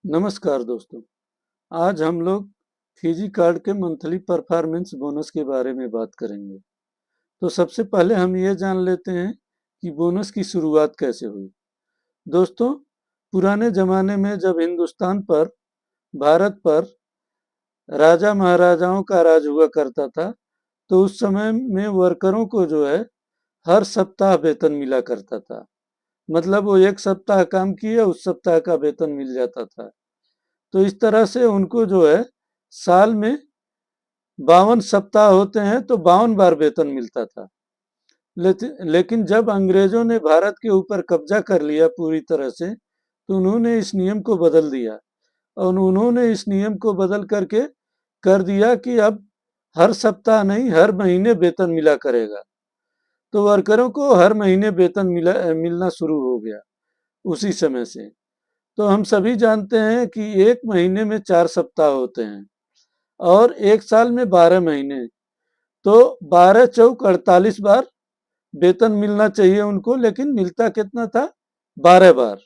नमस्कार दोस्तों। आज हम लोग फिजी कार्ड के मंथली परफॉर्मेंस बोनस के बारे में बात करेंगे। तो सबसे पहले हम ये जान लेते हैं कि बोनस की शुरुआत कैसे हुई। दोस्तों, पुराने जमाने में जब हिंदुस्तान पर, भारत पर राजा महाराजाओं का राज हुआ करता था, तो उस समय में वर्करों को जो है हर सप्ताह वेतन मिला करता था। मतलब वो एक सप्ताह काम किए, उस सप्ताह का वेतन मिल जाता था। तो इस तरह से उनको जो है साल में 52 सप्ताह होते हैं, तो 52 बार वेतन मिलता था। लेकिन जब अंग्रेजों ने भारत के ऊपर कब्जा कर लिया पूरी तरह से, तो उन्होंने इस नियम को बदल दिया। और उन्होंने इस नियम को बदल करके कर दिया कि अब हर सप्ताह नहीं, हर महीने वेतन मिला करेगा। तो वर्करों को हर महीने वेतन मिलना शुरू हो गया उसी समय से। तो हम सभी जानते हैं कि एक महीने में 4 सप्ताह होते हैं और एक साल में 12 महीने। तो 12 चौक 48 बार वेतन मिलना चाहिए उनको, लेकिन मिलता कितना था? 12 बार।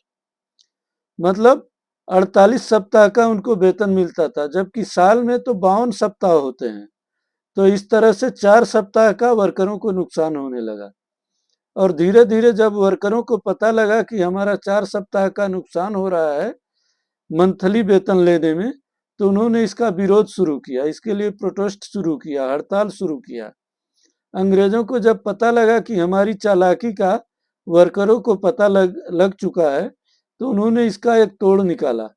मतलब 48 सप्ताह का उनको वेतन मिलता था, जबकि साल में तो 52 सप्ताह होते हैं। तो इस तरह से 4 सप्ताह का वर्करों को नुकसान होने लगा। और धीरे धीरे जब वर्करों को पता लगा कि हमारा 4 सप्ताह का नुकसान हो रहा है मंथली वेतन लेने में, तो उन्होंने इसका विरोध शुरू किया, इसके लिए प्रोटेस्ट शुरू किया, हड़ताल शुरू किया। अंग्रेजों को जब पता लगा कि हमारी चालाकी का वर्करों को पता लग चुका है, तो उन्होंने इसका एक तोड़ निकाला।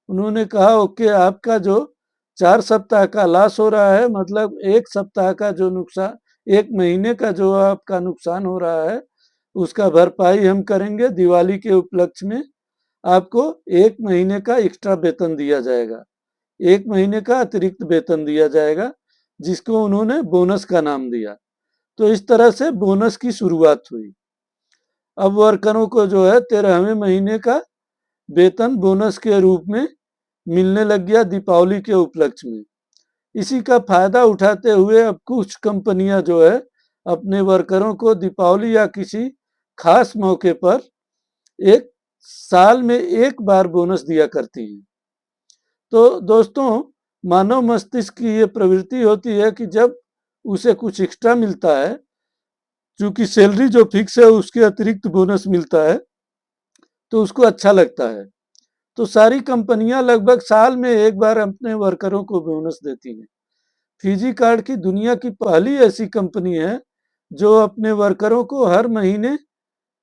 उन्होंने कहा, ओके, आपका जो 4 सप्ताह का लॉस हो रहा है, मतलब एक सप्ताह का जो नुकसान, एक महीने का जो आपका नुकसान हो रहा है, उसका भरपाई हम करेंगे। दिवाली के उपलक्ष्य में आपको एक महीने का एक्स्ट्रा वेतन दिया जाएगा, एक महीने का अतिरिक्त वेतन दिया जाएगा, जिसको उन्होंने बोनस का नाम दिया। तो इस तरह से बोनस की शुरुआत हुई। अब वर्करों को जो है 13वें महीने का वेतन बोनस के रूप में मिलने लग गया दीपावली के उपलक्ष्य में। इसी का फायदा उठाते हुए अब कुछ कंपनियां जो है अपने वर्करों को दीपावली या किसी खास मौके पर एक साल में एक बार बोनस दिया करती हैं। तो दोस्तों, मानव मस्तिष्क की ये प्रवृत्ति होती है कि जब उसे कुछ एक्स्ट्रा मिलता है, चूंकि सैलरी जो फिक्स है उसके अतिरिक्त बोनस मिलता है, तो उसको अच्छा लगता है। तो सारी कंपनियां लगभग साल में एक बार अपने वर्करों को बोनस देती हैं। फिजी कार्ड की दुनिया की पहली ऐसी कंपनी है जो अपने वर्करों को हर महीने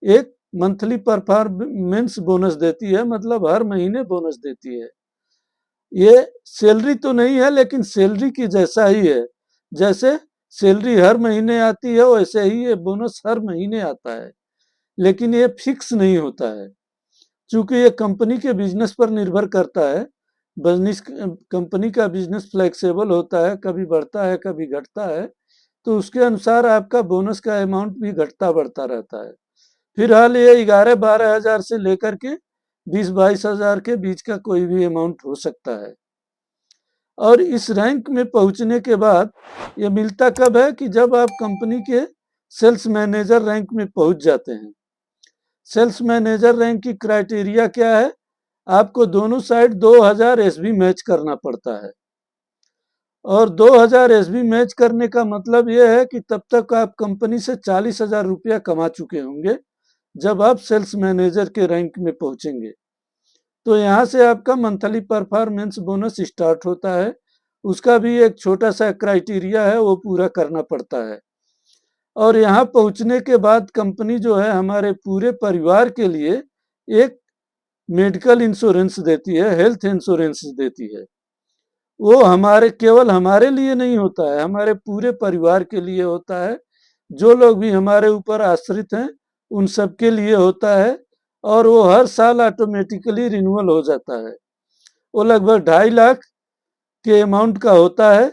एक मंथली परफॉर्मेंस बोनस देती है, मतलब हर महीने बोनस देती है। ये सैलरी तो नहीं है, लेकिन सैलरी की जैसा ही है। जैसे सैलरी हर महीने आती है, वैसे ही ये बोनस हर महीने आता है, लेकिन ये फिक्स नहीं होता है। चूंकि ये कंपनी के बिजनेस पर निर्भर करता है। बिजनेस कंपनी का बिजनेस फ्लेक्सिबल होता है, कभी बढ़ता है कभी घटता है, तो उसके अनुसार आपका बोनस का अमाउंट भी घटता बढ़ता रहता है। फिलहाल ये 11-12 हजार से लेकर के 20-22 हजार के बीच का कोई भी अमाउंट हो सकता है। और इस रैंक में पहुंचने के बाद ये मिलता कब है कि जब आप कंपनी के सेल्स मैनेजर रैंक में पहुंच जाते हैं। सेल्स मैनेजर रैंक की क्राइटेरिया क्या है? आपको दोनों साइड 2000 एसबी मैच करना पड़ता है। और 2000 एसबी मैच करने का मतलब यह है कि तब तक आप कंपनी से 40,000 रुपया कमा चुके होंगे जब आप सेल्स मैनेजर के रैंक में पहुंचेंगे। तो यहाँ से आपका मंथली परफॉर्मेंस बोनस स्टार्ट होता है। उसका भी एक छोटा सा क्राइटेरिया है, वो पूरा करना पड़ता है। और यहाँ पहुंचने के बाद कंपनी जो है हमारे पूरे परिवार के लिए एक मेडिकल इंश्योरेंस देती है, हेल्थ इंश्योरेंस देती है। वो हमारे केवल हमारे लिए नहीं होता है, हमारे पूरे परिवार के लिए होता है। जो लोग भी हमारे ऊपर आश्रित हैं उन सब के लिए होता है। और वो हर साल ऑटोमेटिकली रिन्यूअल हो जाता है। वो लगभग 2.5 लाख के अमाउंट का होता है,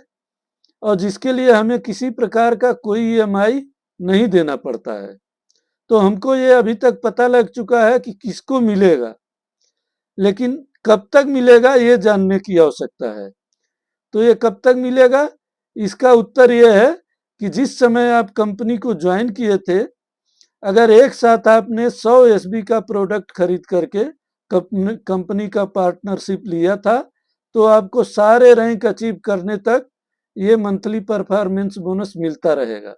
और जिसके लिए हमें किसी प्रकार का कोई ईएमआई नहीं देना पड़ता है। तो हमको ये अभी तक पता लग चुका है कि किसको मिलेगा, लेकिन कब तक मिलेगा ये जानने की आवश्यकता है। तो ये कब तक मिलेगा, इसका उत्तर ये है कि जिस समय आप कंपनी को ज्वाइन किए थे, अगर एक साथ आपने 100 एसबी का प्रोडक्ट खरीद करके कंपनी का पार्टनरशिप लिया था, तो आपको सारे रैंक अचीव करने तक ये मंथली परफॉर्मेंस बोनस मिलता रहेगा।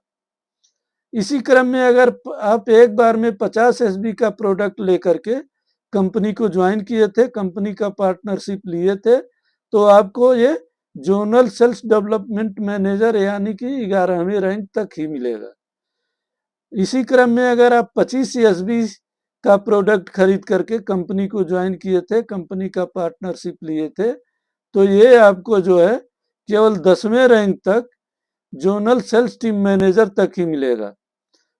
इसी क्रम में अगर आप एक बार में 50 एसबी का प्रोडक्ट लेकर के कंपनी को ज्वाइन किए थे, कंपनी का पार्टनरशिप लिए थे, तो आपको ये जोनल सेल्स डेवलपमेंट मैनेजर यानी कि 11वें रैंक तक ही मिलेगा। इसी क्रम में अगर आप 25 एसबी का प्रोडक्ट खरीद करके कंपनी को ज्वाइन किए थे, कंपनी का पार्टनरशिप लिए थे, तो ये आपको जो है केवल 10वें रैंक तक जोनल सेल्स टीम मैनेजर तक ही मिलेगा।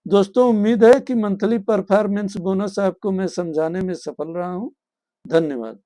दोस्तों, उम्मीद है कि मंथली परफॉर्मेंस बोनस आपको मैं समझाने में सफल रहा हूं। धन्यवाद।